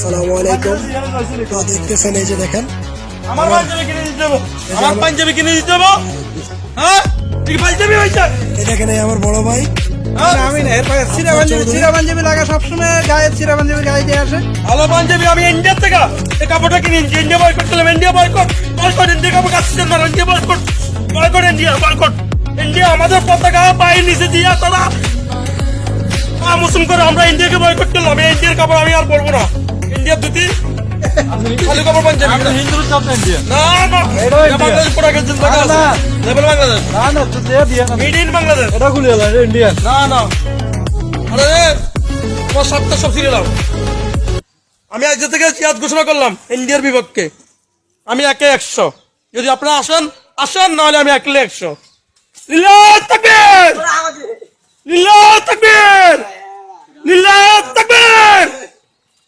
আসসালামু আলাইকুম। তো দেখতেছেন, এই যে দেখেন আমার পাঞ্জাবি কিনে দিতে দেবো, আমার পাঞ্জাবি কিনে দিতে দেবো। হ্যাঁ তুই পাঞ্জাবি হয়েছে এই দেখেন, এই আমার বড় ভাই। আমি না এরপরে চিরা পাঞ্জাবি লাগা সবসময় গায়ে চিরা পাঞ্জাবি গায়ে দিয়ে আসে। ভালো পাঞ্জাবি আমি ইন্ডিয়ার থেকে এই কাপড়টা কিনে নিচ্ছি। ইন্ডিয়া বয়কট করলাম, ইন্ডিয়া বয়কট ইন্ডিয়া কাপড় কাছে না, India boycott India boycott. India আমাদের পতাকা পায়ের নিচে দিয়ে তারা মুসলিম করে আমরা ইন্ডিয়াকে বয়কট করলাম। এই ইন্ডিয়ার কাপড় আমি আর পরবো না। ইন্ডিয়ার ধুতি খালি কাপড় পাঞ্জাবি হিন্দুর চাপ ইন্ডিয়া না না, বাংলাদেশ প্রোডাক্টের জন্য লেভেল বাংলাদেশ, না না তুই দিয়ে দিয়ে না মেড ইন বাংলাদেশ। এটা খুলে এলো ইন্ডিয়ান না না, আরে তোমার সবটা সব ছিঁড়ে দাও। আমি আজ থেকে জিহাদ ঘোষণা করলাম ইন্ডিয়ার বিপক্ষে। আমি একে 100, যদি আপনারা আসেন আসেন, নাহলে আমি একলে 100। লিল্লাহ তাকবীর, লিল্লাহ তাকবীর, লিল্লাহ তাকবীর।